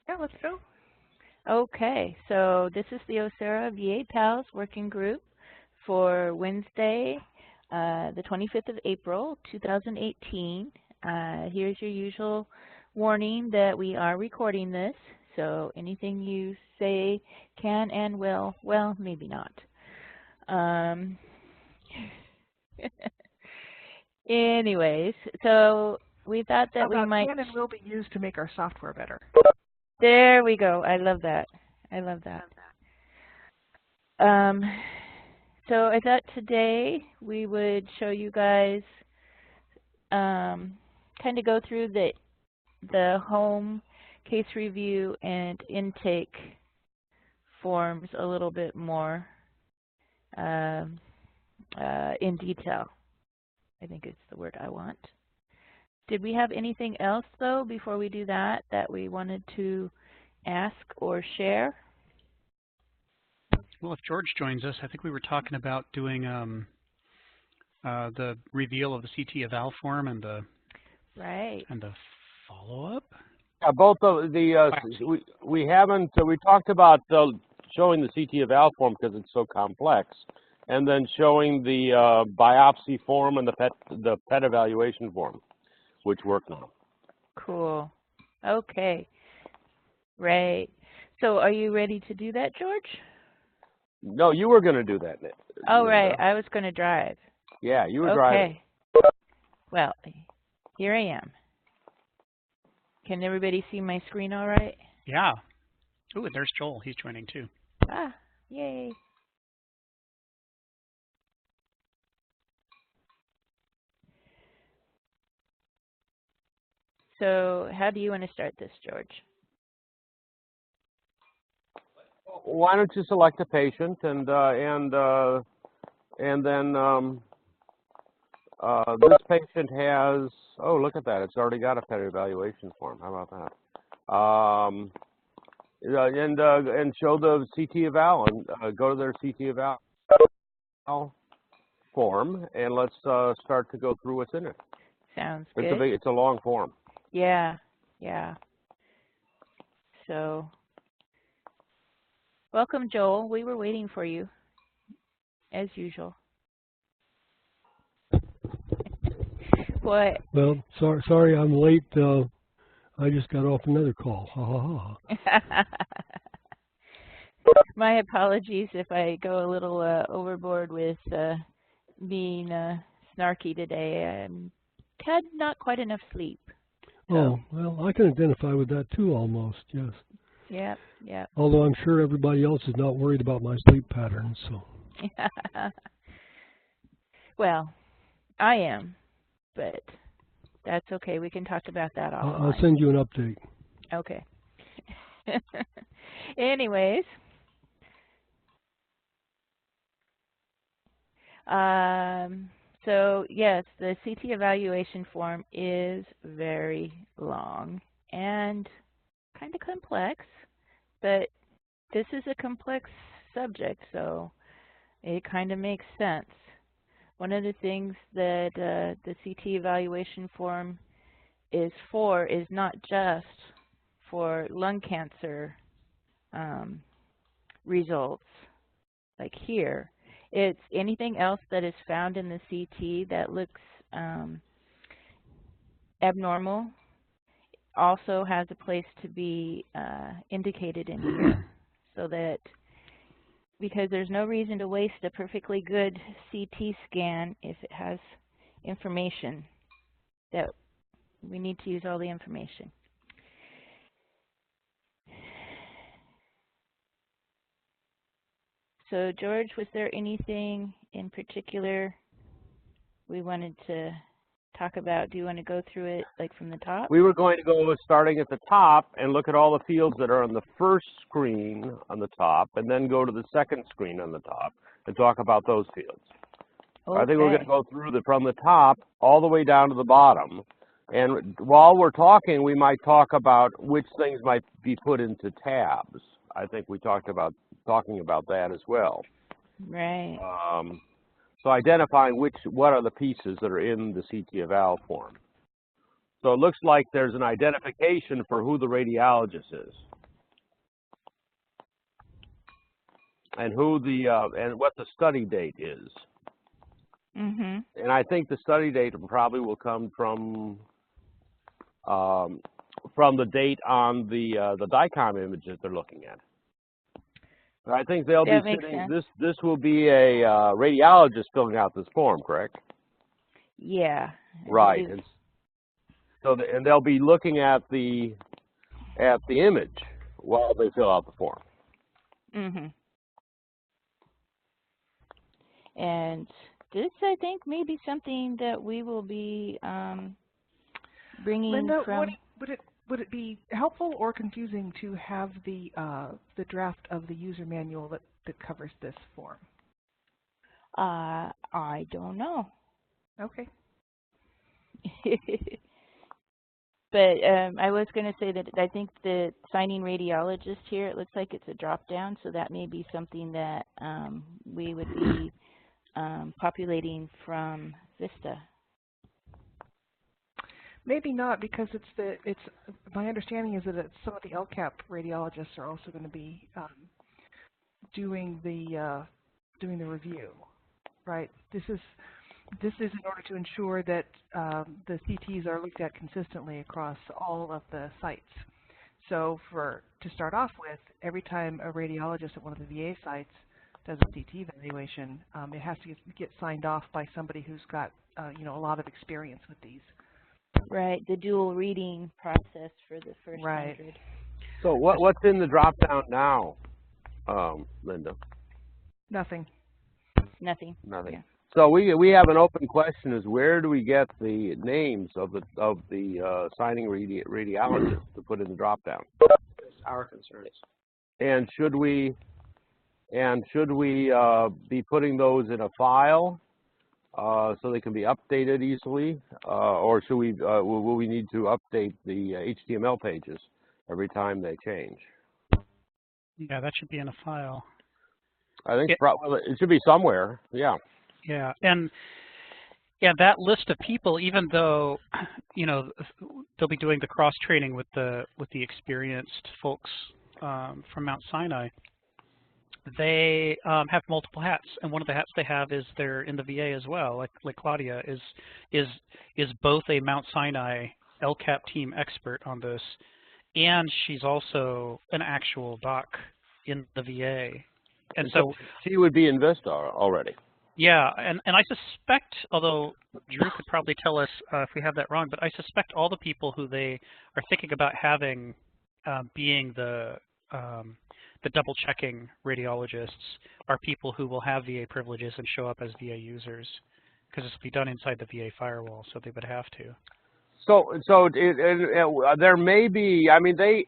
Yeah, let's go. Okay, so this is the OSEHRA VA PALS working group for Wednesday, the 25th of April, 2018. Here's your usual warning that we are recording this, so anything you say can and will, well, maybe not. Anyways, so we thought How that we about might. can and will be used to make our software better? There we go. I love that. I love that. So I thought today we would show you guys kind of go through the home case review and intake forms a little bit more in detail. I think it's the word I want. Did we have anything else, though, before we do that we wanted to ask or share? Well, if George joins us, I think we were talking about doing the reveal of the CT eval form and the follow-up. Yeah, both of the we haven't. We talked about showing the CT eval form because it's so complex, and then showing the biopsy form and the PET evaluation form, which work now. Cool. Okay. Right. So are you ready to do that, George? No, you were going to do that, Nick. Oh, right. I was going to drive. Yeah, you were driving. Okay. Well, here I am. Can everybody see my screen all right? Yeah. Ooh, there's Joel. He's joining too. Ah, yay. So how do you want to start this, George? Why don't you select a patient and then this patient has, oh, look at that, it's already got a PET evaluation form. How about that? And show the CT eval and go to their CT eval form, and let's start to go through what's in it. Sounds good. It's a long form. Yeah, yeah. So, welcome, Joel. We were waiting for you, as usual. What? Well, sorry I'm late. I just got off another call. Ha ha ha. My apologies if I go a little overboard with being snarky today. I had not quite enough sleep. So. Oh, well, I can identify with that too, almost, yes. Yep, yep. Although I'm sure everybody else is not worried about my sleep patterns, so. Well, I am, but that's okay. We can talk about that offline. I'll send you an update. Okay. Anyways. So yes, the CT evaluation form is very long and kind of complex, but this is a complex subject, so it kind of makes sense. One of the things that the CT evaluation form is not just for lung cancer results, like here. It's anything else that is found in the CT that looks abnormal also has a place to be indicated in here, so that, because there's no reason to waste a perfectly good CT scan if it has information that we need to use all the information. So, George, was there anything in particular we wanted to talk about? Do you want to go through it like from the top? We were going to go starting at the top and look at all the fields that are on the first screen on the top, and then go to the second screen on the top and talk about those fields. Okay. I think we're going to go through from the top all the way down to the bottom. And while we're talking, we might talk about which things might be put into tabs. I think we talked about talking about that as well. Right. So identifying what are the pieces that are in the CT eval form. So it looks like there's an identification for who the radiologist is. And who the and what the study date is. Mm-hmm. And I think the study date probably will come from the date on the DICOM image that they're looking at. I think they'll be sitting. This will be a radiologist filling out this form, correct? Yeah. Right. And so and they'll be looking at the image while they fill out the form. Mm-hmm. And this, I think, may be something that we will be bringing Linda, from. Would it be helpful or confusing to have the draft of the user manual that covers this form? I don't know. Okay. But I was going to say that I think the signing radiologist here, it looks like it's a drop down, so that may be something that we would be populating from Vista. Maybe not, because it's my understanding is that some of the LCAP radiologists are also going to be doing the review, right? This is in order to ensure that the CTs are looked at consistently across all of the sites. So to start off with, every time a radiologist at one of the VA sites does a CT evaluation, it has to get signed off by somebody who's got a lot of experience with these. Right, the dual reading process for the first 100. So what's in the drop down now, Linda? Nothing. Nothing. Nothing. Yeah. So we have an open question: is where do we get the names of the signing radiologists to put in the drop down? That's our concerns. And should we be putting those in a file so they can be updated easily, or should will we need to update the HTML pages every time they change? Yeah, that should be in a file. I think it should be somewhere. Yeah. Yeah, and that list of people, even though they'll be doing the cross training with the experienced folks from Mount Sinai, they have multiple hats, and one of the hats they have is they're in the VA as well. Like Claudia is both a Mount Sinai LCAP team expert on this, and she's also an actual doc in the VA, and so she would be in Vista already. Yeah, and I suspect, although Drew could probably tell us if we have that wrong, but I suspect all the people who they are thinking about having being the double-checking radiologists are people who will have VA privileges and show up as VA users, because this will be done inside the VA firewall, so they would have to. So there may be. I mean, they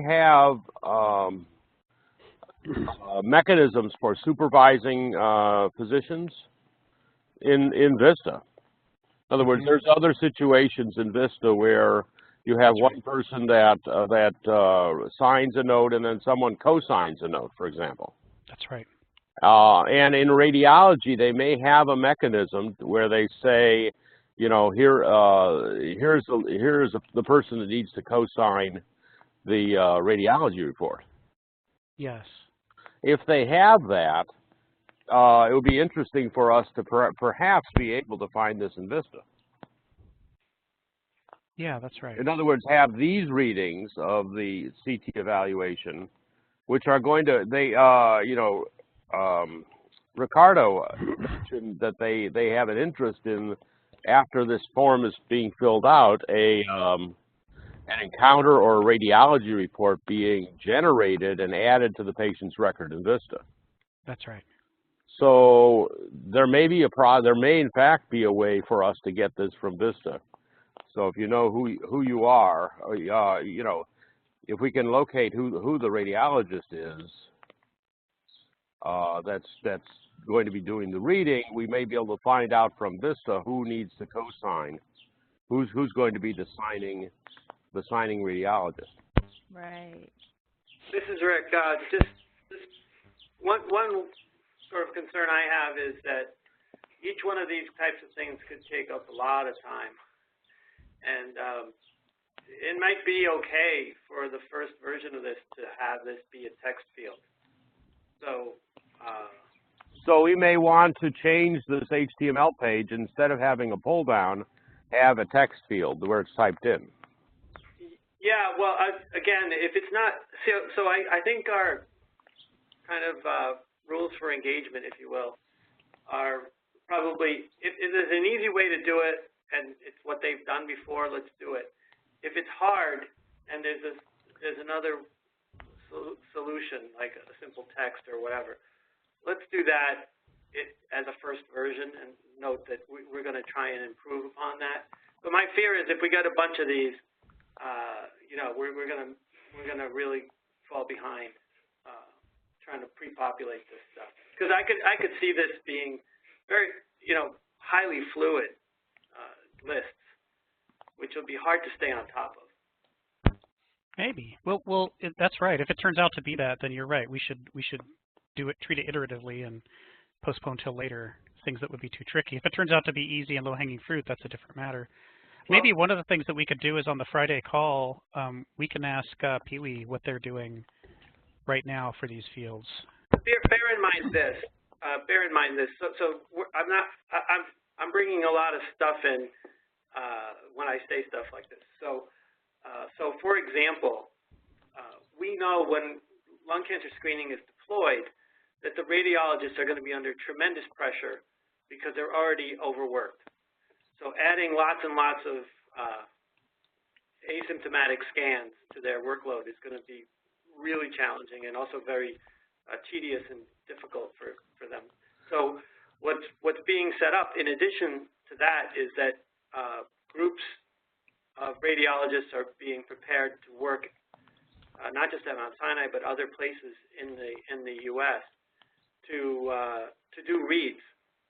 have mechanisms for supervising physicians in Vista. In other words, there's other situations in Vista where you have one person that signs a note and then someone co-signs a note, for example. That's right. And in radiology, they may have a mechanism where they say, here's the person that needs to co-sign the radiology report. Yes. If they have that, it would be interesting for us to perhaps be able to find this in Vista. Yeah, that's right. In other words, have these readings of the CT evaluation, which are going to, Ricardo mentioned that they have an interest in, after this form is being filled out, an encounter or a radiology report being generated and added to the patient's record in Vista. That's right. So there may be there may in fact be a way for us to get this from Vista. So if you know who you are, if we can locate who the radiologist is, that's going to be doing the reading, we may be able to find out from Vista who needs to co-sign, who's going to be the signing radiologist. Right. This is Rick. Just one sort of concern I have is that each one of these types of things could take up a lot of time. And it might be okay for the first version of this to have this be a text field. So, so we may want to change this HTML page, instead of having a pull down, have a text field where it's typed in. Yeah, well, again, if it's not, so I think our kind of rules for engagement, if you will, are probably, if there's an easy way to do it and it's what they've done before, let's do it. If it's hard and there's another solution, like a simple text or whatever, let's do that as a first version, and note that we're going to try and improve upon that. But my fear is if we get a bunch of these, you know, we're gonna really fall behind trying to pre-populate this stuff. Because I could see this being very, you know, highly fluid lists, which will be hard to stay on top of. Maybe. Well, that's right. If it turns out to be that, then you're right. We should do it, treat it iteratively, and postpone till later things that would be too tricky. If it turns out to be easy and low-hanging fruit, that's a different matter. Maybe one of the things that we could do is on the Friday call, we can ask Pee-wee what they're doing right now for these fields. Bear in mind this. Bear in mind this. So I'm bringing a lot of stuff in when I say stuff like this. So for example, we know when lung cancer screening is deployed that the radiologists are going to be under tremendous pressure because they're already overworked. So adding lots and lots of asymptomatic scans to their workload is going to be really challenging and also very tedious and difficult for them. So what's being set up in addition to that is that groups of radiologists are being prepared to work not just at Mount Sinai but other places in the U.S. to do reads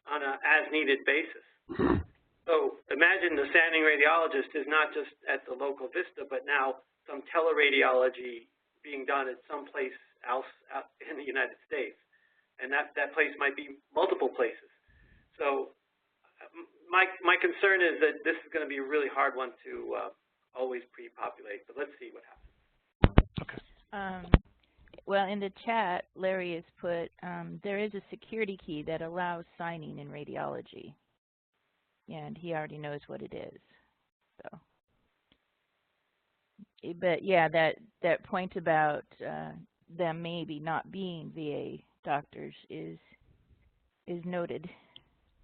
on an as-needed basis. So imagine the standing radiologist is not just at the local vista, but now some teleradiology being done at some place else out in the United States. And that place might be multiple places. So my concern is that this is going to be a really hard one to always pre-populate, but let's see what happens. Okay. Well, in the chat, Larry has put, there is a security key that allows signing in radiology. And he already knows what it is. So, but yeah, that point about them maybe not being VA doctors is noted.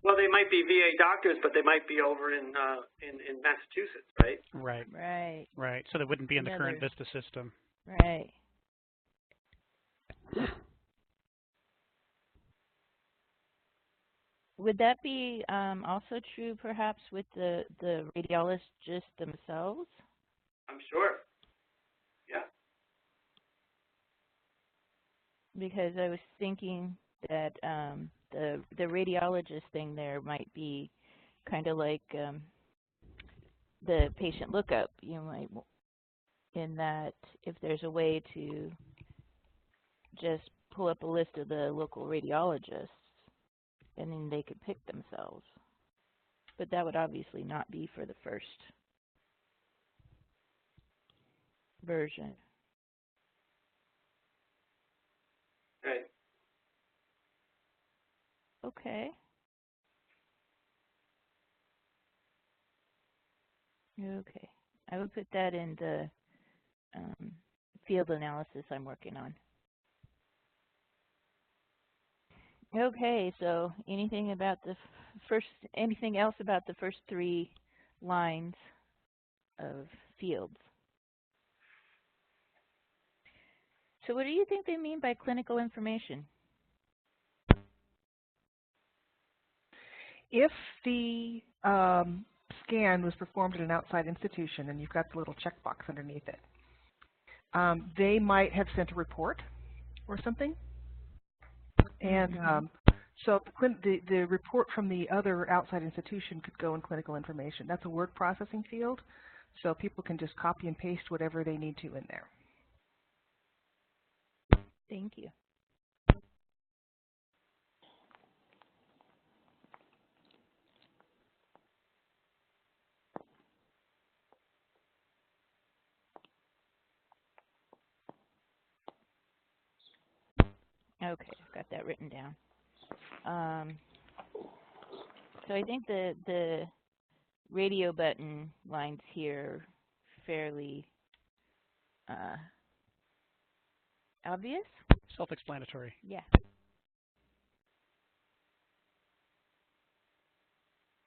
Well, they might be VA doctors, but they might be over in Massachusetts, right? Right. Right. Right. So they wouldn't be in the current VISTA system. Right. Would that be also true, perhaps, with the radiologists themselves? I'm sure. Yeah. Because I was thinking that the radiologist thing there might be kind of like the patient lookup. You might, in that if there's a way to just pull up a list of the local radiologists, and then they could pick themselves. But that would obviously not be for the first version. Right. Okay. Okay. I would put that in the field analysis I'm working on. Okay, so anything about the anything else about the first 3 lines of fields? So what do you think they mean by clinical information? If the scan was performed at an outside institution and you've got the little checkbox underneath it, they might have sent a report or something. And so the report from the other outside institution could go in clinical information. That's a word processing field, so people can just copy and paste whatever they need to in there. Thank you. that written down. So I think the radio button lines here are fairly obvious. Self-explanatory. Yeah.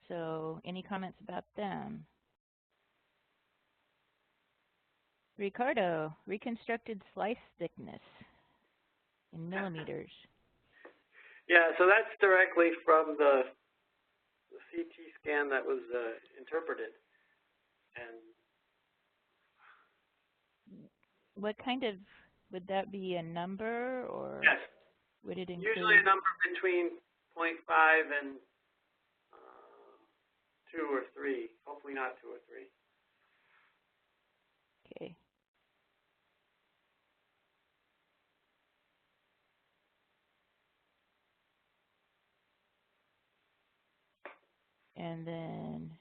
So any comments about them? Ricardo, reconstructed slice thickness in millimeters. Yeah, so that's directly from the CT scan that was interpreted. And what kind of, would that be a number, or yes, would it include? usually a number between 0.5 and 2 or 3. Hopefully not 2 or 3. Okay. And then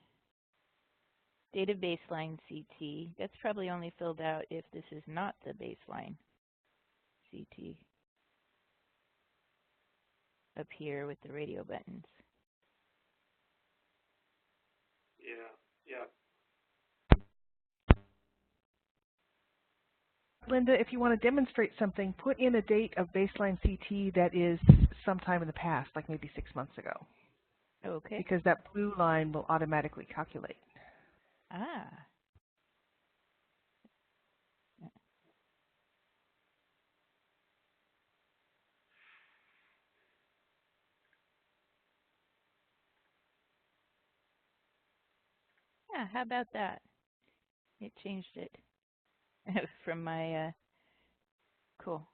data baseline CT. That's probably only filled out if this is not the baseline CT up here with the radio buttons. Yeah. Linda, if you want to demonstrate something, put in a date of baseline CT that is sometime in the past, like maybe 6 months ago. Okay. Because that blue line will automatically calculate. Ah. Yeah, how about that? It changed it from my, cool.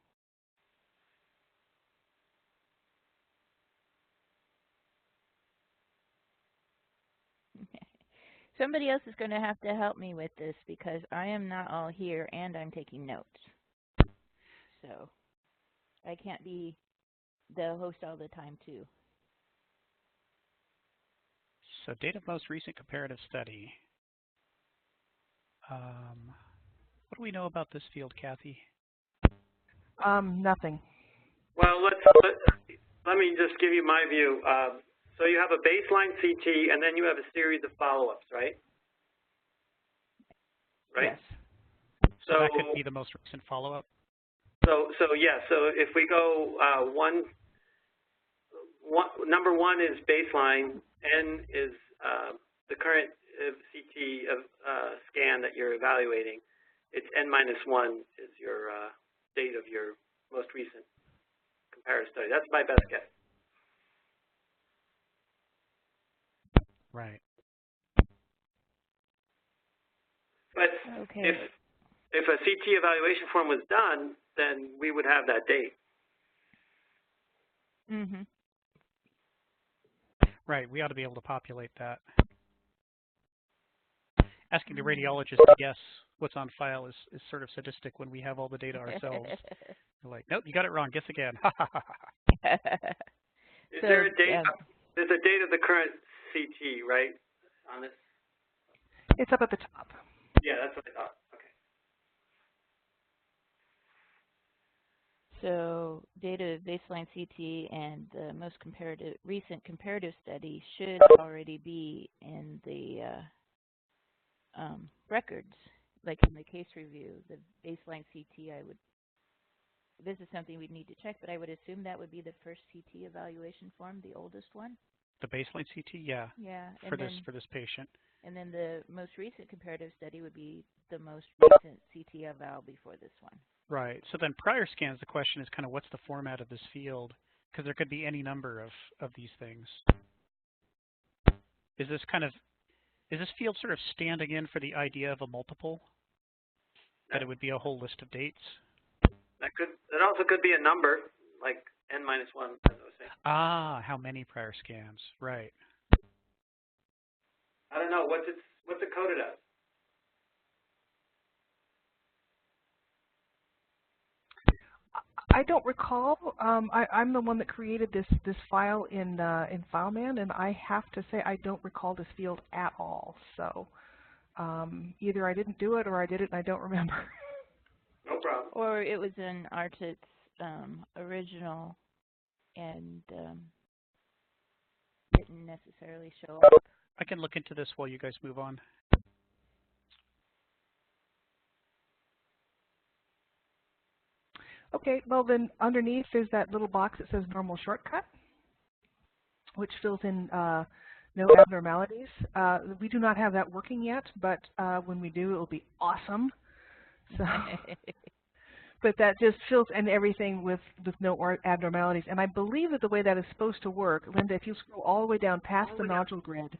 Somebody else is going to have to help me with this because I am not all here and I'm taking notes. So I can't be the host all the time too. So date of most recent comparative study. What do we know about this field, Kathy? Nothing. Well, let me just give you my view. So you have a baseline CT, and then you have a series of follow-ups, right? Yes. So that could be the most recent follow-up? So yeah, so if we go number 1 is baseline, N is the current CT of scan that you're evaluating. It's N-1 is your date of your most recent comparative study. That's my best guess. Right. But okay. if a CT evaluation form was done, then we would have that date. Mm-hmm. Right, we ought to be able to populate that. Asking the radiologist to guess what's on file is sort of sadistic when we have all the data ourselves. They're like, nope, you got it wrong, guess again. Is there a date? There's a date of the current CT, right, on this? It's up at the top. Yeah, that's what I thought. Okay. So data of baseline CT and the most recent comparative study should already be in the records, like in the case review. The baseline CT, this is something we'd need to check, but I would assume that would be the first CT evaluation form, the oldest one. The baseline CT, yeah. Yeah. For this patient. And then the most recent comparative study would be the most recent CT eval before this one. Right. So then prior scans, the question is kind of what's the format of this field? Because there could be any number of these things. Is this field sort of standing in for the idea of a multiple? That it would be a whole list of dates? That also could be a number, like N-1, as I was saying. Ah, how many prior scans? Right. I don't know. What's it coded as? I don't recall. I'm the one that created this file in FileMan, and I have to say I don't recall this field at all. So either I didn't do it or I did it and I don't remember. No problem. Or it was in Artit's original and didn't necessarily show up. I can look into this while you guys move on. Okay, well then underneath there's that little box that says normal shortcut, which fills in no abnormalities. We do not have that working yet, but when we do, it will be awesome. So, but that just fills in everything with no abnormalities. And I believe that the way that is supposed to work, Linda, if you scroll all the way down past the nodule grid,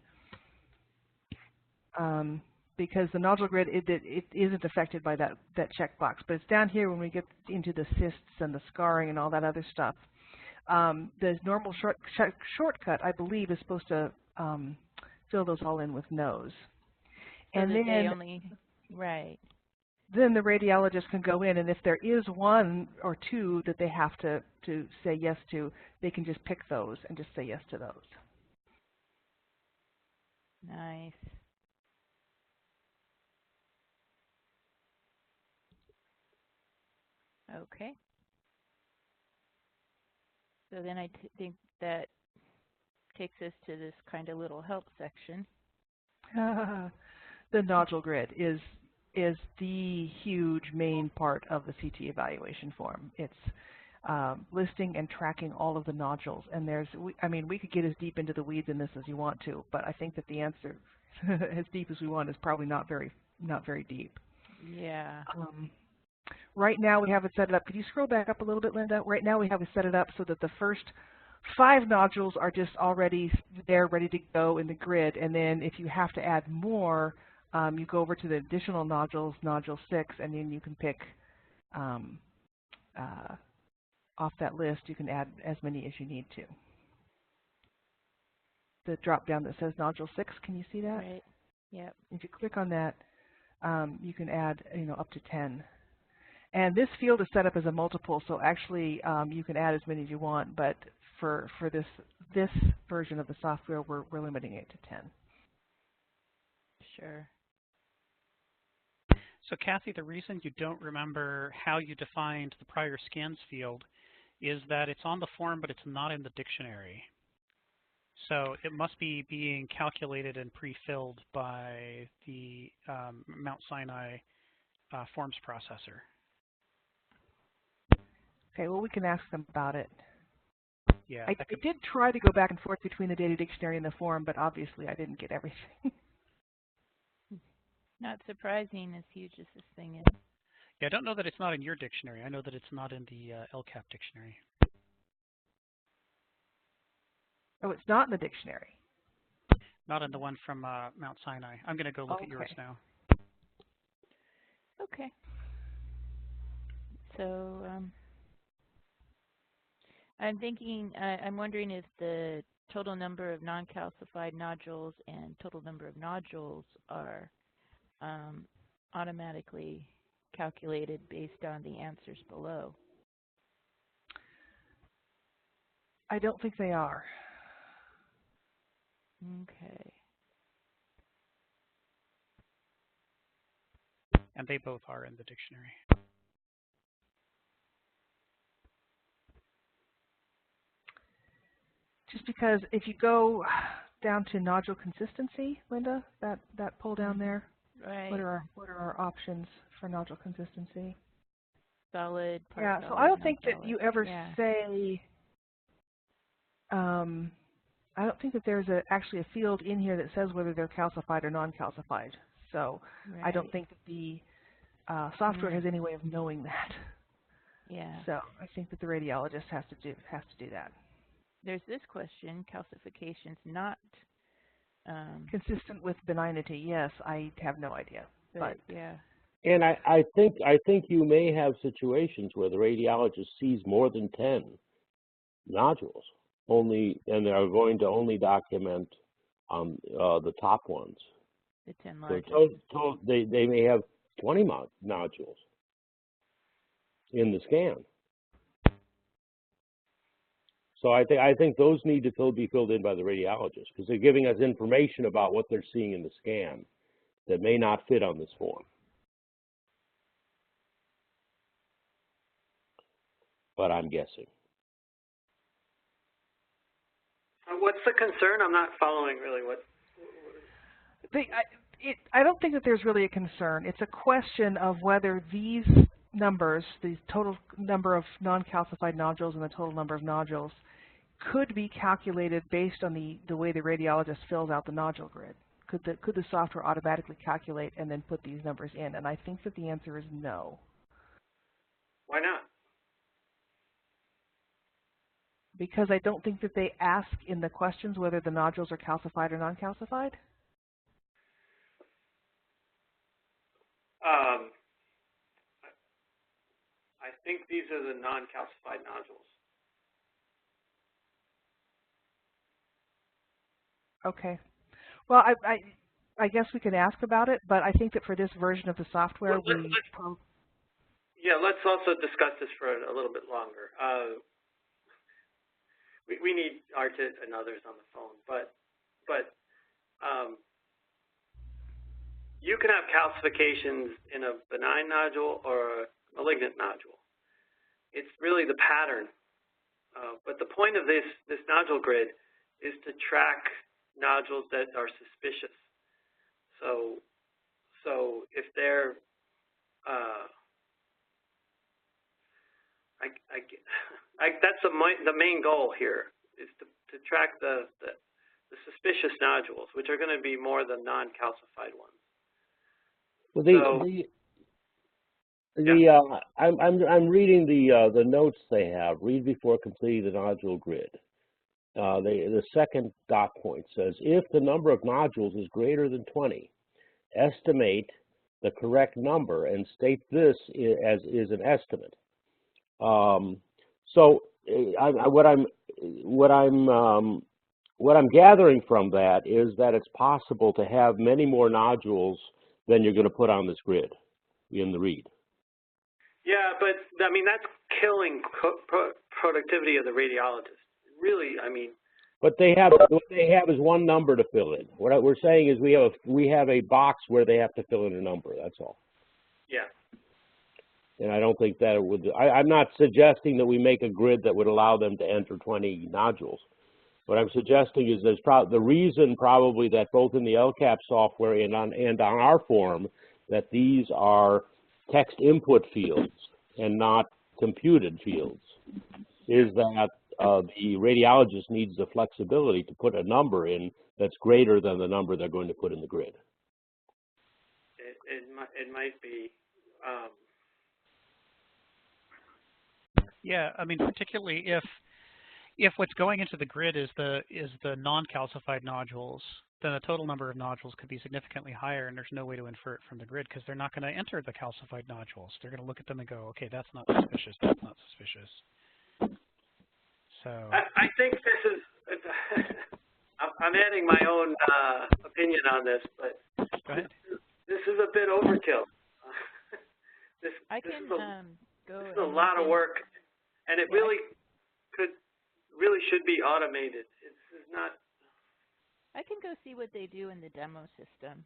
because the nodule grid, it isn't affected by that checkbox, but it's down here when we get into the cysts and the scarring and all that other stuff. The normal shortcut, I believe, is supposed to fill those all in with no's. So and then they only, right. Then the radiologist can go in, and if there is one or two that they have to say yes to, they can just pick those and just say yes to those. Nice. Okay. So then I think that takes us to this kind of little help section. The nodule grid is the huge main part of the CT evaluation form. It's listing and tracking all of the nodules. And I mean, we could get as deep into the weeds in this as you want to, but I think that the answer, as deep as we want, is probably not very deep. Yeah. Right now we have it set up. Could you scroll back up a little bit, Linda? Right now we have it set it up so that the first 5 nodules are just already there, ready to go in the grid. And then if you have to add more, you go over to the additional nodules, nodule 6, and then you can pick off that list. You can add as many as you need to. The drop down that says nodule 6, can you see that? Right. Yep. If you click on that, you can add up to 10. And this field is set up as a multiple, so actually you can add as many as you want, but for this version of the software, we're limiting it to 10. Sure. So Kathy, the reason you don't remember how you defined the prior scans field is that it's on the form, but it's not in the dictionary. So it must be being calculated and pre-filled by the Mount Sinai forms processor. Okay, well, we can ask them about it. Yeah, I did try to go back and forth between the data dictionary and the form, but obviously I didn't get everything. Not surprising, as huge as this thing is. Yeah, I don't know that it's not in your dictionary. I know that it's not in the LCAP dictionary. Oh, it's not in the dictionary. Not in the one from Mount Sinai. I'm going to go look at yours now. Okay. So I'm thinking, I'm wondering if the total number of non-calcified nodules and total number of nodules are automatically calculated based on the answers below. I don't think they are. Okay. And they both are in the dictionary. Just because if you go down to nodule consistency, Linda, that pull down there, Right. what are our options for nodule consistency? Solid, part Yeah, solid, so I don't think that non-solid. you ever Yeah. say, I don't think that there's actually a field in here that says whether they're calcified or non-calcified. So I don't think that the software has any way of knowing that. Yeah. So I think that the radiologist has to do that. There's this question: calcifications not consistent with benignity. Yes, I have no idea. But yeah. And I think you may have situations where the radiologist sees more than 10 nodules, and they are going to only document the top ones. The 10 largest. So they may have 20 nodules in the scan. So I think those need to be filled in by the radiologist, because they're giving us information about what they're seeing in the scan that may not fit on this form. But I'm guessing. the concern? I'm not following really what. I don't think that there's really a concern. It's a question of whether these numbers, the total number of non-calcified nodules and the total number of nodules, could be calculated based on the way the radiologist fills out the nodule grid. Could the software automatically calculate and then put these numbers in? And I think that the answer is no. Why not? Because I don't think that they ask in the questions whether the nodules are calcified or non-calcified. I think these are the non-calcified nodules. Okay. Well, I guess we could ask about it, but I think that for this version of the software, let's also discuss this for a little bit longer. We need Artit and others on the phone, but you can have calcifications in a benign nodule or a malignant nodule. It's really the pattern. But the point of this nodule grid is to track nodules that are suspicious. So if they're that's the main goal here, is to track the suspicious nodules, which are going to be more the non-calcified ones. Well, I'm reading the notes they have. Read before completing the nodule grid. The second dot point says, if the number of nodules is greater than 20, estimate the correct number and state this as is an estimate. So what I'm gathering from that is that it's possible to have many more nodules than you're going to put on this grid in the read. Yeah, but I mean that's killing productivity of the radiologist. Really, I mean. But what they have is one number to fill in. What we're saying is we have a box where they have to fill in a number. That's all. Yeah. And I don't think that it would. I'm not suggesting that we make a grid that would allow them to enter 20 nodules. What I'm suggesting is the reason probably that both in the LCAP software and on our form that these are text input fields and not computed fields is that the radiologist needs the flexibility to put a number in that's greater than the number they're going to put in the grid. It might be. Yeah, I mean, particularly if what's going into the grid is the non-calcified nodules, then the total number of nodules could be significantly higher, and there's no way to infer it from the grid because they're not going to enter the calcified nodules. They're going to look at them and go, okay, that's not suspicious, that's not suspicious. So I think this is. I'm adding my own opinion on this, but go ahead. This is a bit overkill. This is a lot of work, and it really should be automated. This is not. I can go see what they do in the demo system.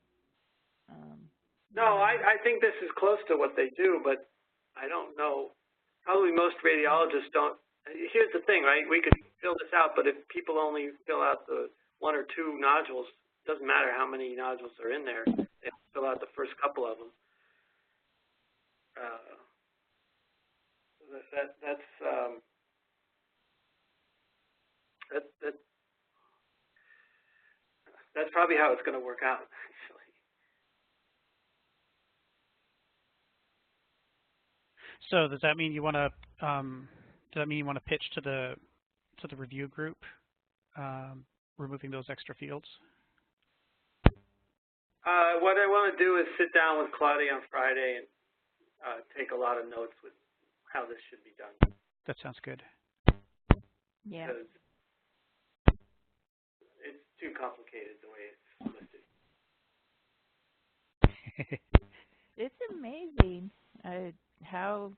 No, I think this is close to what they do, but I don't know. Probably most radiologists don't. Here's the thing, right? We could fill this out, but if people only fill out the 1 or 2 nodules, it doesn't matter how many nodules are in there. They fill out the first couple of them. That's probably how it's going to work out, actually. So does that mean you want to pitch to the review group, removing those extra fields? What I want to do is sit down with Claudia on Friday and take a lot of notes with how this should be done. That sounds good. Yeah. Because it's too complicated the way it's listed. It's amazing how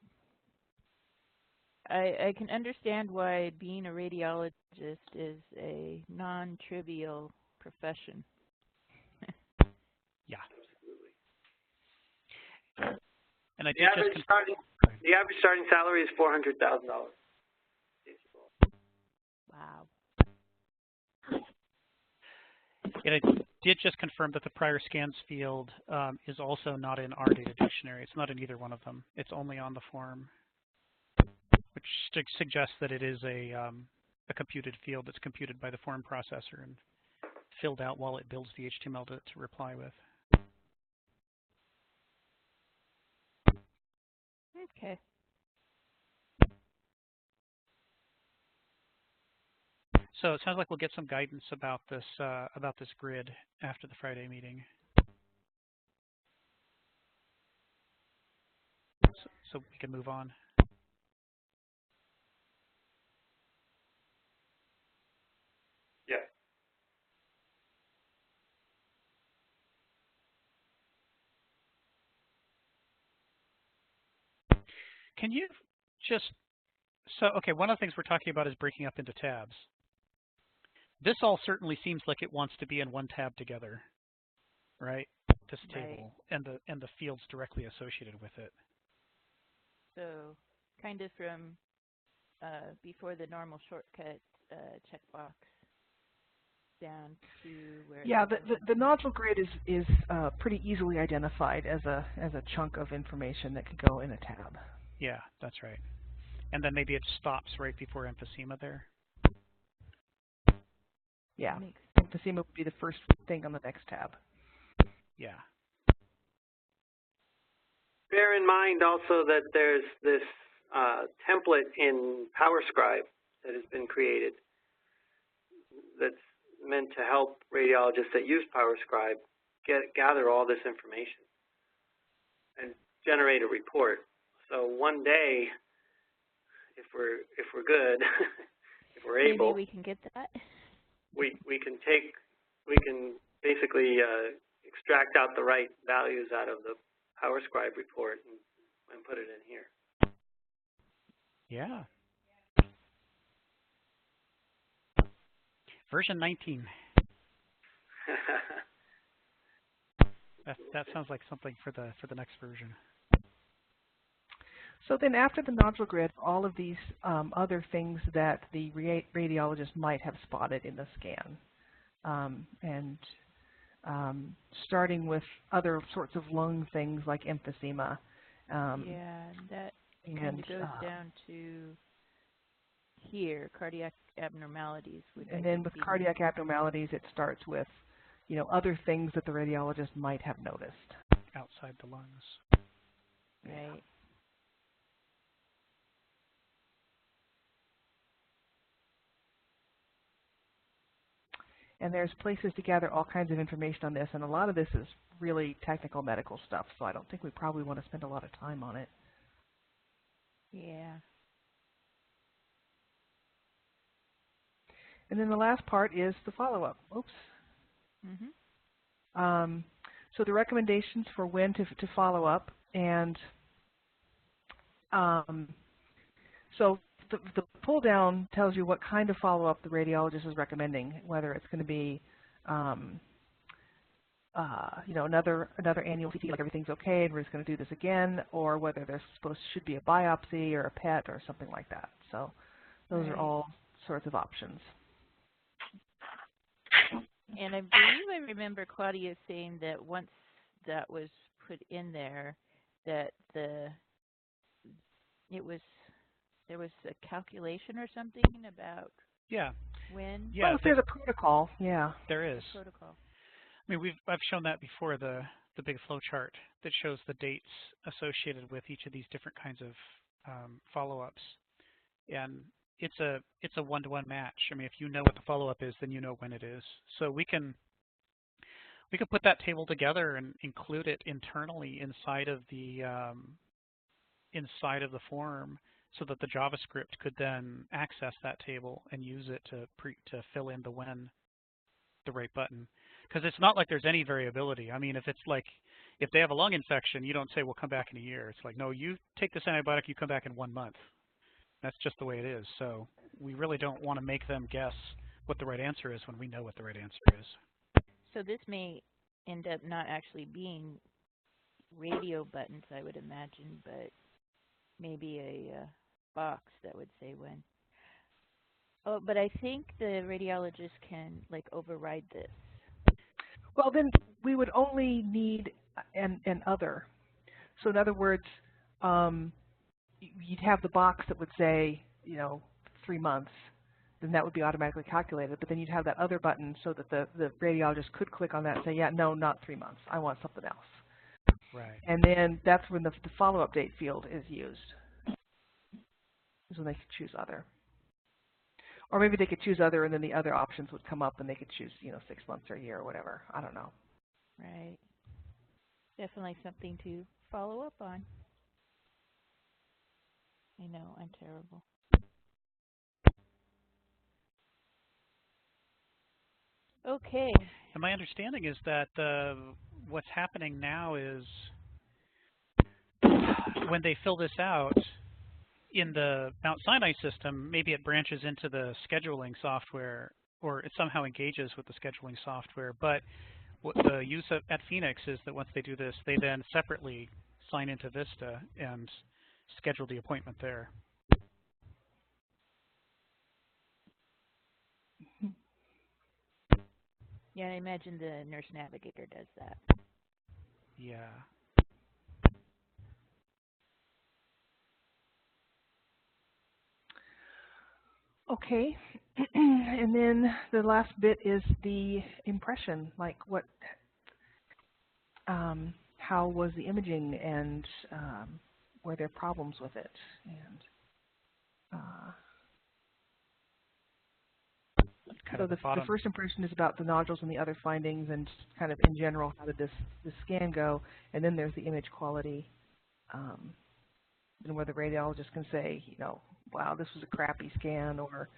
I can understand why being a radiologist is a non-trivial profession. Yeah. Absolutely. And I The average starting salary is $400,000. Wow. And I did just confirm that the prior scans field is also not in our data dictionary. It's not in either one of them. It's only on the form, which suggests that it is a computed field that's computed by the form processor and filled out while it builds the HTML to reply with. Okay. So it sounds like we'll get some guidance about this grid after the Friday meeting. So we can move on. Yeah. Can you just, so, okay, one of the things we're talking about is breaking up into tabs. This all certainly seems like it wants to be in one tab together, right? This table and the fields directly associated with it. So kind of from before the normal shortcut checkbox down to where. Yeah, the nodule grid is pretty easily identified as a chunk of information that could go in a tab. Yeah, that's right. And then maybe it stops right before emphysema there. Yeah, emphysema would be the first thing on the next tab. Yeah. Bear in mind also that there's this template in PowerScribe that has been created that's meant to help radiologists that use PowerScribe gather all this information and generate a report. So one day, if we're good, if we're able, maybe we can get that. We can basically extract out the right values out of the PowerScribe report and put it in here. Yeah. Version 19. That sounds like something for the next version. So then after the nodule grid, all of these other things that the radiologist might have spotted in the scan. Starting with other sorts of lung things like emphysema. Yeah, that kind of goes down to here, cardiac abnormalities. And then with cardiac abnormalities, it starts with, other things that the radiologist might have noticed. Outside the lungs. Right. And there's places to gather all kinds of information on this, and a lot of this is really technical medical stuff, so I don't think we probably want to spend a lot of time on it. Yeah. And then the last part is the follow-up. Oops. Mm-hmm. So the recommendations for when to follow up, and so the pull down tells you what kind of follow-up the radiologist is recommending, whether it's going to be another annual CT, like everything's okay and we're just going to do this again, or whether there should be a biopsy or a PET or something like that. So those are all sorts of options. And I believe I remember Claudia saying that once that was put in there, that there was a calculation or something about when. Yeah. Well, if there's a protocol, yeah. There is. Protocol. I mean, I've shown that before, the big flow chart that shows the dates associated with each of these different kinds of follow-ups, and it's a one-to-one match. I mean, if you know what the follow-up is, then you know when it is. So we can put that table together and include it internally inside of the form, so that the JavaScript could then access that table and use it to fill in the right button. Because it's not like there's any variability. I mean, if they have a lung infection, you don't say, well, come back in a year. It's like, no, you take this antibiotic, you come back in 1 month. That's just the way it is. So we really don't want to make them guess what the right answer is when we know what the right answer is. So this may end up not actually being radio buttons, I would imagine, but maybe a box that would say when. Oh, but I think the radiologist can override this. Well, then we would only need an other. So in other words, you'd have the box that would say, 3 months, then that would be automatically calculated. But then you'd have that other button so that the radiologist could click on that and say, yeah, no, not 3 months. I want something else. Right. And then that's when the follow-up date field is used. Is when they could choose other. Or maybe they could choose other, and then the other options would come up, and they could choose, 6 months or a year or whatever. I don't know. Right. Definitely something to follow up on. I know, I'm terrible. Okay. And my understanding is that what's happening now is when they fill this out in the Mount Sinai system, maybe it branches into the scheduling software, or it somehow engages with the scheduling software. But what the use at Phoenix is that once they do this, they then separately sign into Vista and schedule the appointment there. Yeah, I imagine the nurse navigator does that. Yeah. Okay. And then the last bit is the impression, like how was the imaging, and were there problems with it, and so the first impression is about the nodules and the other findings, and kind of in general, how did this scan go, and then there's the image quality, and where the radiologist can say, wow, this was a crappy scan, or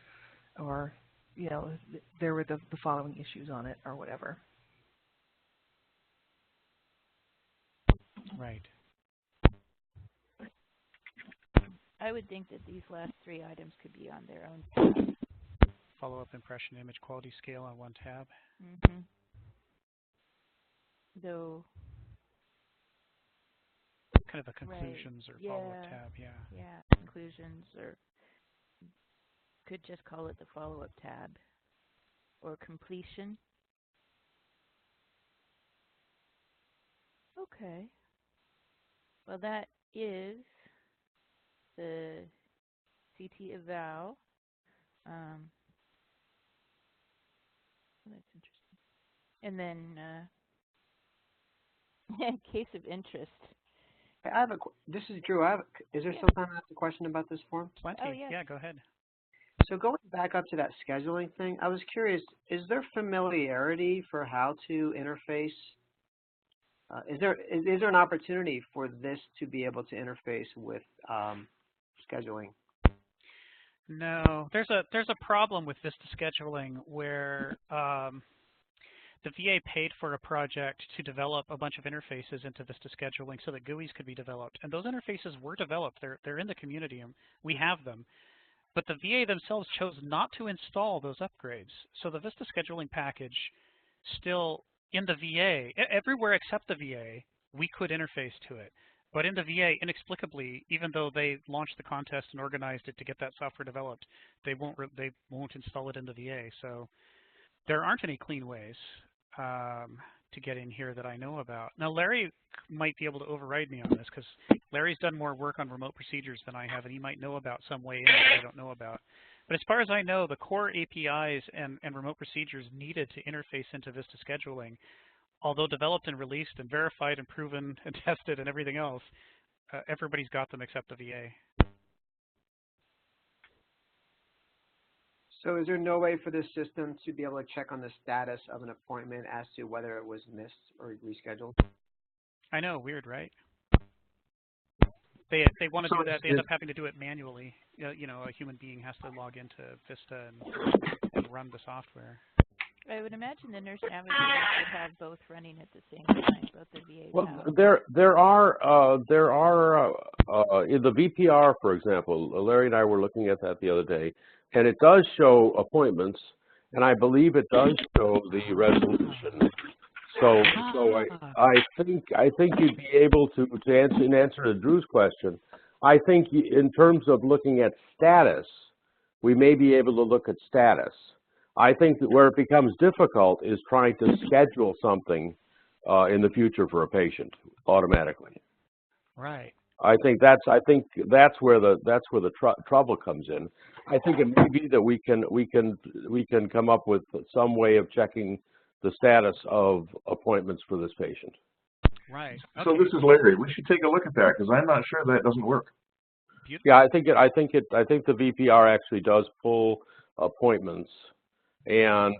there were the following issues on it, or whatever. Right. I would think that these last 3 items could be on their own. Follow-up impression image quality scale on one tab. Mm-hmm. Though. Kind of a conclusions or follow-up tab, yeah. Yeah, conclusions, or could just call it the follow-up tab, or completion. Okay. Well, that is the CT eval. That's interesting. And then, case of interest. I have this is Drew. Is there some time I have a question about this form? Plenty. Oh, yes. Yeah, go ahead. So going back up to that scheduling thing, I was curious, is there familiarity for how to interface? Is there an opportunity for this to be able to interface with scheduling? No, there's a problem with Vista scheduling where the VA paid for a project to develop a bunch of interfaces into Vista scheduling so that GUIs could be developed, and those interfaces were developed. They're in the community, and we have them. But the VA themselves chose not to install those upgrades. So the Vista scheduling package still in the VA, everywhere except the VA, we could interface to it. But in the VA, inexplicably, even though they launched the contest and organized it to get that software developed, they won't install it in the VA. So there aren't any clean ways to get in here that I know about. Now, Larry might be able to override me on this because Larry's done more work on remote procedures than I have, and he might know about some way in that I don't know about. But as far as I know, the core APIs and remote procedures needed to interface into Vista scheduling, although developed and released and verified and proven and tested and everything else, everybody's got them except the VA. So is there no way for this system to be able to check on the status of an appointment as to whether it was missed or rescheduled? I know, weird, right? They want to do that. They end up having to do it manually. You know, a human being has to log into Vista and run the software. I would imagine the nurse navigator would have both running at the same time, both the VA. Well, there are in the VPR, for example. Larry and I were looking at that the other day, and it does show appointments, and I believe it does show the resolution. So I think you'd be able to answer to Drew's question. I think in terms of looking at status, we may be able to look at status. I think that where it becomes difficult is trying to schedule something in the future for a patient automatically. Right. I think that's where the trouble comes in. I think it may be that we can come up with some way of checking the status of appointments for this patient. Right. Okay. So this is Larry. We should take a look at that because I'm not sure that doesn't work. Beautiful. Yeah, I think the VPR actually does pull appointments, and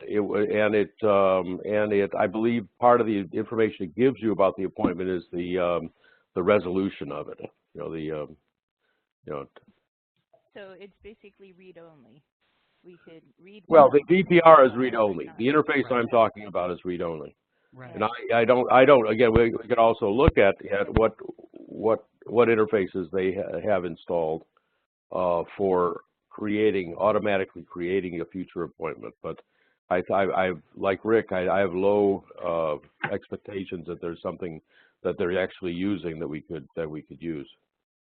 I believe part of the information it gives you about the appointment is the resolution of it. So it's basically read only. We could read. Well, the VPR is read only. The interface I'm talking about is read only. Right. And I don't. Again, we could also look at what interfaces they have installed for automatically creating a future appointment. But I've like Rick, I have low expectations that there's something that they're actually using that we could use.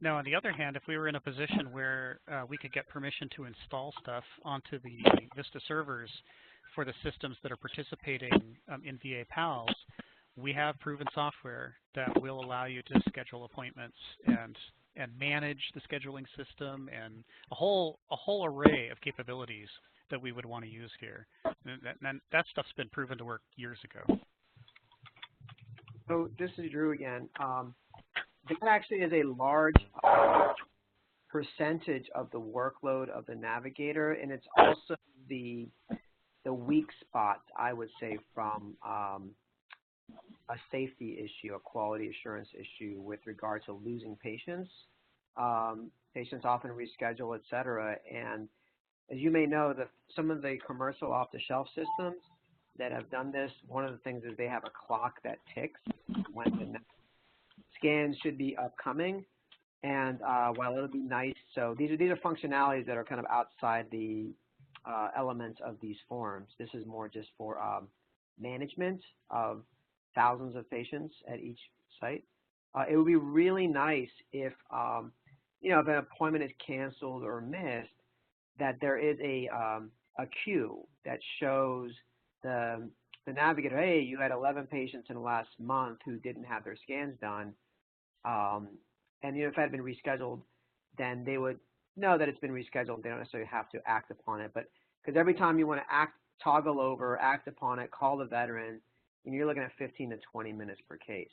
Now, on the other hand, if we were in a position where we could get permission to install stuff onto the Vista servers for the systems that are participating in VA PALS, we have proven software that will allow you to schedule appointments and manage the scheduling system and a whole array of capabilities that we would want to use here. And that stuff's been proven to work years ago. So this is Drew again. That actually is a large percentage of the workload of the navigator, and it's also the weak spot, I would say, from a safety issue, a quality assurance issue with regard to losing patients. Patients often reschedule, et cetera. And as you may know, some of the commercial off-the-shelf systems that have done this, one of the things is they have a clock that ticks when the scans should be upcoming. And while it'll be nice, so these are functionalities that are kind of outside the elements of these forms. This is more just for management of thousands of patients at each site. It would be really nice if, if an appointment is canceled or missed, that there is a queue that shows the navigator, hey, you had 11 patients in the last month who didn't have their scans done. And if it had been rescheduled, then they would know that it's been rescheduled. They don't necessarily have to act upon it. But because every time you want to toggle over, act upon it, call the veteran, and you're looking at 15 to 20 minutes per case.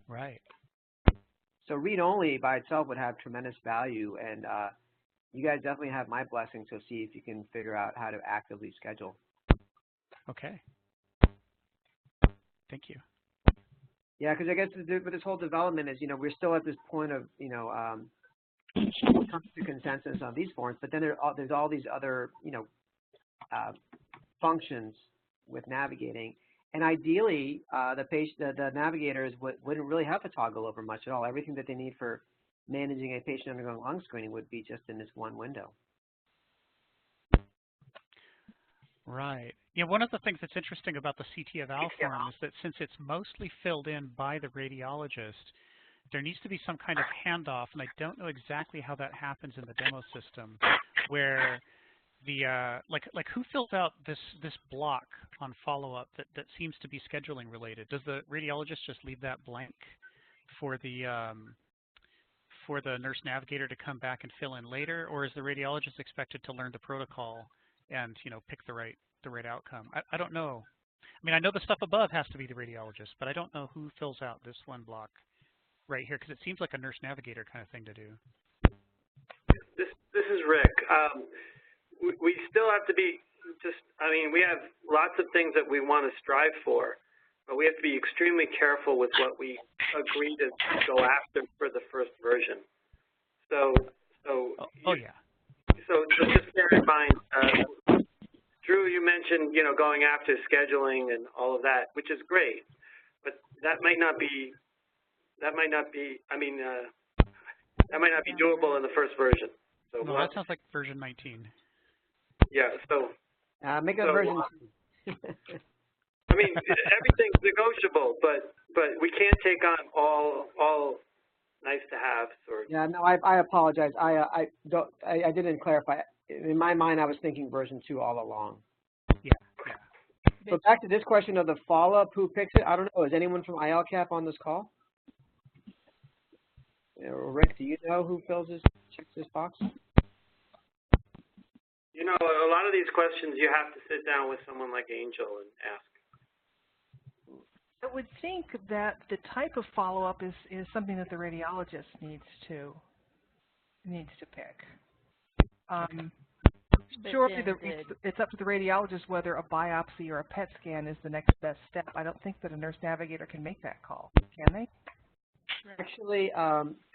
Right. So read-only by itself would have tremendous value, and you guys definitely have my blessing, so see if you can figure out how to actively schedule. Okay. Thank you. Yeah, because I guess with this whole development is, we're still at this point of, come to consensus on these forms, but then there's all these other, functions with navigating. And ideally, the navigators wouldn't really have to toggle over much at all. Everything that they need for managing a patient undergoing lung screening would be just in this one window. Right. Yeah, one of the things that's interesting about the CT eval form is that since it's mostly filled in by the radiologist, there needs to be some kind of handoff, and I don't know exactly how that happens in the demo system, where the like who fills out this block on follow-up that seems to be scheduling related? Does the radiologist just leave that blank for the nurse navigator to come back and fill in later, or is the radiologist expected to learn the protocol and pick the right outcome? I don't know. I mean, I know the stuff above has to be the radiologist, but I don't know who fills out this one block right here, because it seems like a nurse navigator kind of thing to do. This is Rick. We still have to be we have lots of things that we want to strive for, but we have to be extremely careful with what we agree to go after for the first version. So just bear in mind, Drew, you mentioned, going after scheduling and all of that, which is great, but that might not be doable in the first version. So no, that sounds like version 19. Yeah, so make it version 2. Everything's negotiable, but we can't take on all nice to haves. Or yeah, no, I apologize. I didn't clarify. in my mind, I was thinking version 2 all along. Yeah. So back to this question of the follow-up, who picks it? I don't know. Is anyone from ILCAP on this call? Rick, do you know who checks this box? You know, a lot of these questions you have to sit down with someone like Angel and ask. I would think that the type of follow-up is something that the radiologist needs to pick. Surely it's up to the radiologist whether a biopsy or a PET scan is the next best step. I don't think that a nurse navigator can make that call, can they? Actually,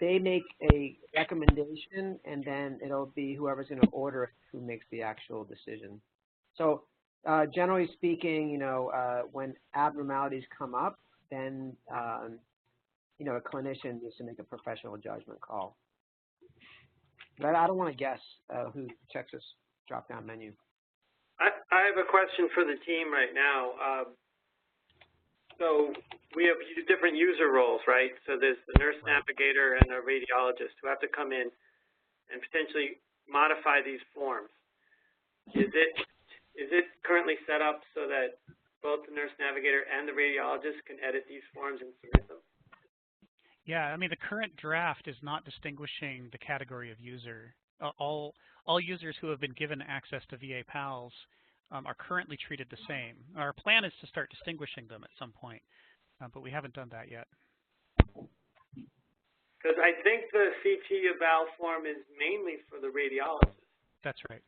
they make a recommendation, and then it'll be whoever's going to order it who makes the actual decision. So generally speaking, you know, when abnormalities come up, then, you know, a clinician needs to make a professional judgment call. But I don't want to guess who checks this drop-down menu. I have a question for the team right now. So we have different user roles, right? So there's the nurse navigator and a radiologist who have to come in and potentially modify these forms. Is it currently set up so that both the nurse navigator and the radiologist can edit these forms and submit them? Yeah, I mean, the current draft is not distinguishing the category of user. All users who have been given access to VA PALS are currently treated the same. Our plan is to start distinguishing them at some point, but we haven't done that yet. Because I think the CT eval form is mainly for the radiologist. That's right.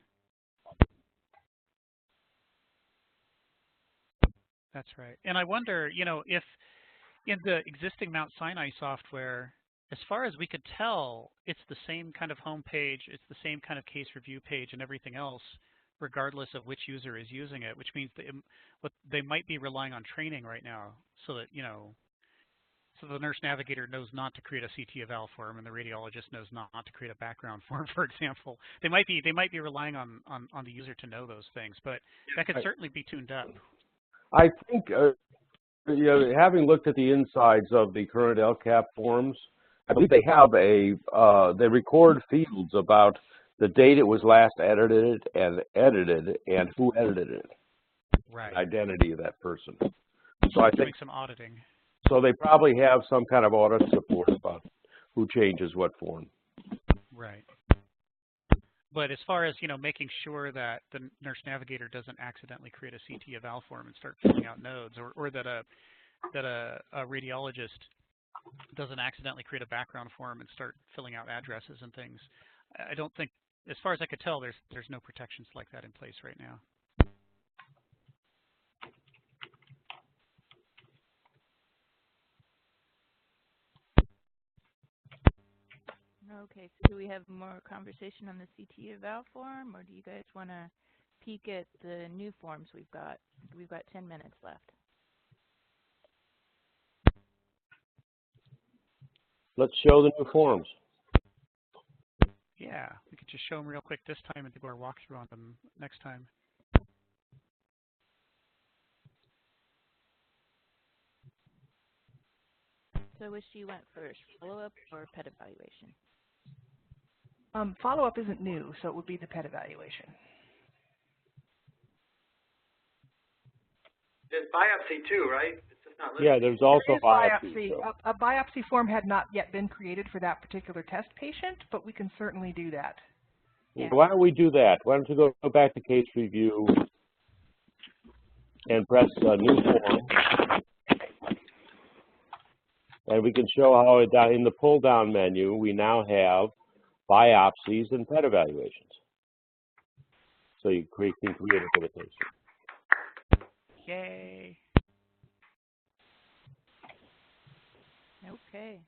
That's right. And I wonder, you know, if in the existing Mount Sinai software, as far as we could tell, it's the same kind of home page, it's the same kind of case review page and everything else, regardless of which user is using it, which means that they might be relying on training right now so that, you know, so the nurse navigator knows not to create a CT eval form and the radiologist knows not to create a background form, for example. They might be relying on the user to know those things, but that could certainly be tuned up. I think, you know, having looked at the insides of the current LCAP forms, I believe they have they record fields about the date it was last edited and who edited it. Right. The identity of that person. So I think doing some auditing. So they probably have some kind of audit support about who changes what form. Right. But as far as, you know, making sure that the nurse navigator doesn't accidentally create a CT eval form and start filling out nodes, or that a radiologist doesn't accidentally create a background form and start filling out addresses and things, I don't think, as far as I could tell, there's no protections like that in place right now. Okay, so do we have more conversation on the CT eval form, or do you guys want to peek at the new forms we've got? We've got 10 minutes left. Let's show the new forms. Yeah, we could just show them real quick this time and do our walkthrough on them next time. So which do you want first, follow-up or PET evaluation? Follow-up isn't new, so it would be the PET evaluation. There's biopsy too, right? It's just not listed. Yeah, there's also biopsy. So. A biopsy form had not yet been created for that particular test patient, but we can certainly do that. Yeah. Why don't we do that? Why don't you go back to case review and press new form. And we can show how in the pull-down menu, we now have biopsies and PET evaluations. So you can create it for the patient. Yay. Okay.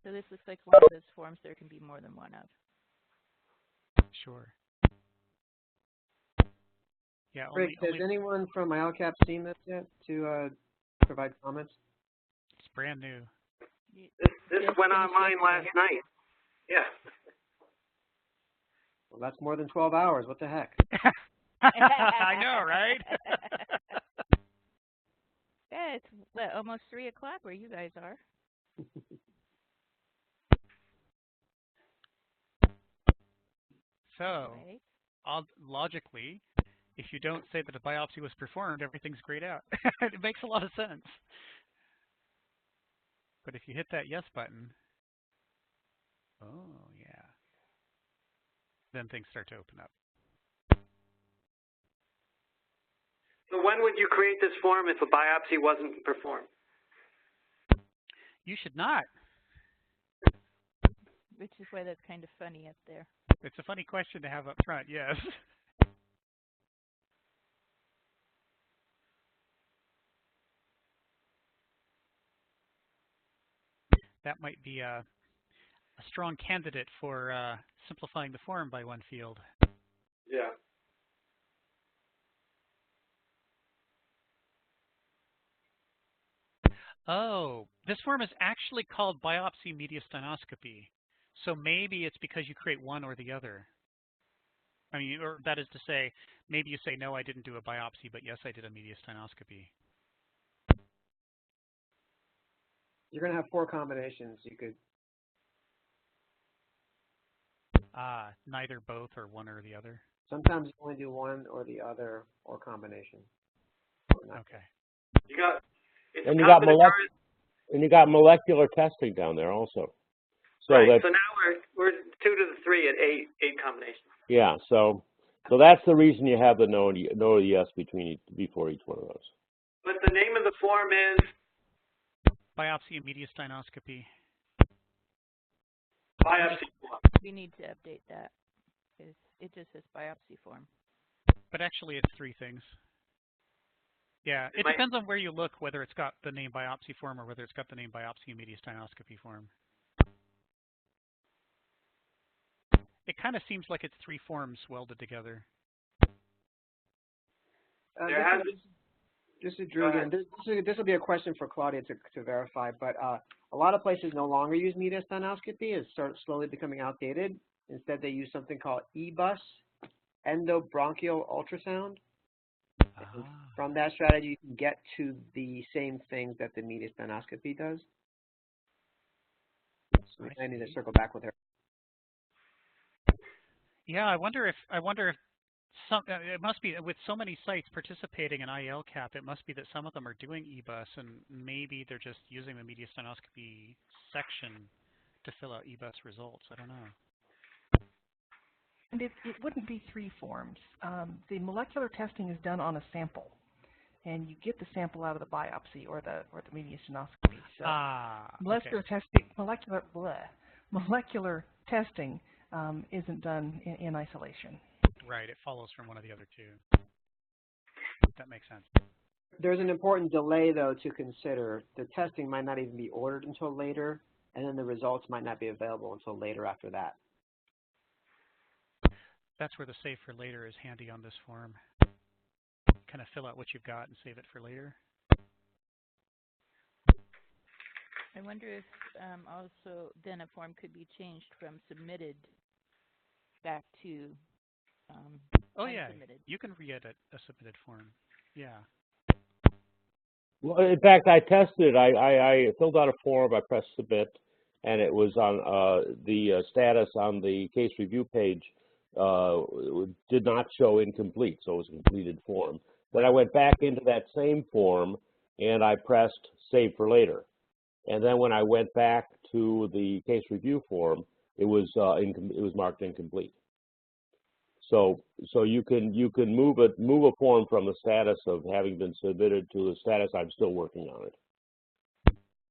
So this looks like one of those forms there can be more than one of. Sure. Yeah, Rick, has anyone from ILCAP seen this yet to provide comments? It's brand new. This went on mine last night. Yeah. Well, that's more than 12 hours. What the heck? I know, right? Yeah, it's almost 3 o'clock where you guys are. So, Right. logically, if you don't say that a biopsy was performed, everything's grayed out. It makes a lot of sense. But if you hit that yes button, oh yeah, then things start to open up. So when would you create this form if a biopsy wasn't performed? You should not. Which is why that's kind of funny up there. It's a funny question to have up front, yes. That might be a strong candidate for simplifying the form by one field. Yeah. Oh, this form is actually called biopsy mediastinoscopy. So maybe it's because you create one or the other. I mean, or that is to say, maybe you say, no, I didn't do a biopsy, but yes, I did a mediastinoscopy. You're going to have 4 combinations. You could. Neither, both, or one or the other. Sometimes you only do one or the other or combination. Okay. You got. And you got molecular testing down there also. So right. So now we're 2 to the 3 at 8 combinations. Yeah. So that's the reason you have the no or yes before each one of those. But the name of the form is Biopsy and mediastinoscopy. Biopsy form. We need to update that because it just says biopsy form. But actually, it's 3 things. Yeah, it depends on where you look, whether it's got the name biopsy form or whether it's got the name biopsy and mediastinoscopy form. It kind of seems like it's 3 forms welded together. This is Drew again. This will be a question for Claudia to verify, but a lot of places no longer use mediastinoscopy. It's slowly becoming outdated. Instead, they use something called EBUS, endobronchial ultrasound. From that strategy, you can get to the same things that the mediastinoscopy does. So I need to circle back with her. Yeah, I wonder if it must be with so many sites participating in IELCAP, it must be that some of them are doing EBUS and maybe they're just using the mediastinoscopy section to fill out EBUS results. I don't know. And it wouldn't be 3 forms. The molecular testing is done on a sample, and you get the sample out of the biopsy or the mediastinoscopy. So molecular testing isn't done in isolation. Right, it follows from one of the other 2. That makes sense. There's an important delay, though, to consider. The testing might not even be ordered until later, and then the results might not be available until later after that. That's where the save for later is handy on this form. Kind of fill out what you've got and save it for later. I wonder if also then a form could be changed from submitted back to oh yeah, unsubmitted. you can re-edit a submitted form. Yeah. Well, in fact, I tested. I filled out a form. I pressed submit, and it was on the status on the case review page did not show incomplete, so it was a completed form. Then I went back into that same form, and I pressed save for later. And then when I went back to the case review form, it was marked incomplete. So you can move a form from the status of having been submitted to the status I'm still working on it.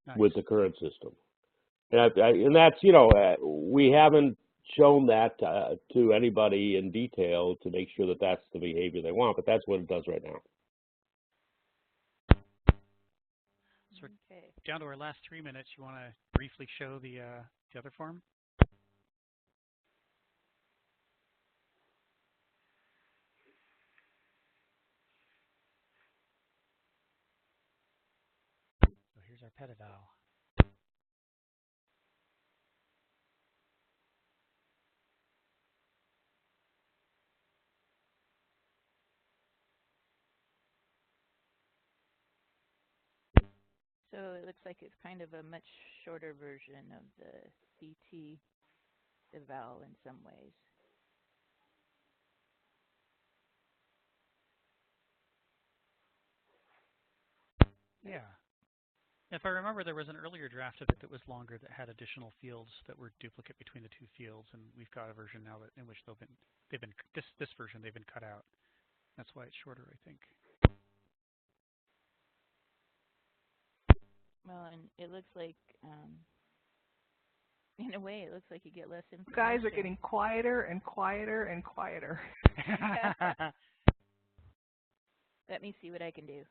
Nice. With the current system. And that's, we haven't shown that to anybody in detail to make sure that that's the behavior they want, but that's what it does right now. So we're down to our last 3 minutes. You want to briefly show the other form? So here's our pedoval. So it looks like it's kind of a much shorter version of the CT eval in some ways. Yeah. If I remember, there was an earlier draft of it that was longer that had additional fields that were duplicate between the two fields, and we've got a version now that, in which this version they've been cut out. That's why it's shorter, I think. Well, and it looks like, in a way, it looks like you get less information. Guys are getting quieter and quieter and quieter. Let me see what I can do.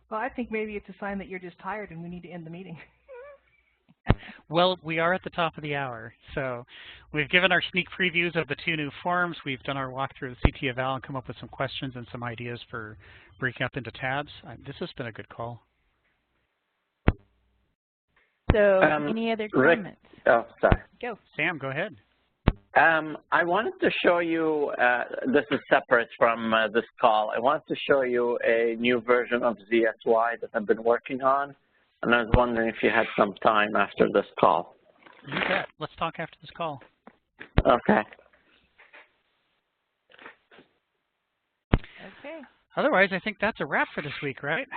Well, I think maybe it's a sign that you're just tired and we need to end the meeting. Well, we are at the top of the hour, so we've given our sneak previews of the 2 new forms. We've done our walkthrough of the CT eval and come up with some questions and some ideas for breaking up into tabs. This has been a good call. So, any other comments? Oh, sorry. Go. Sam, go ahead. I wanted to show you, this is separate from this call. I wanted to show you a new version of ZSY that I've been working on, and I was wondering if you had some time after this call. You bet. Let's talk after this call. Okay. Okay. Otherwise, I think that's a wrap for this week, right?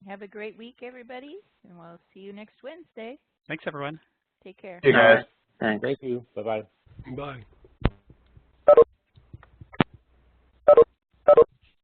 Have a great week, everybody, and we'll see you next Wednesday. Thanks, everyone. Take care. Hey, guys. Thanks. Thank you. Bye-bye. Bye.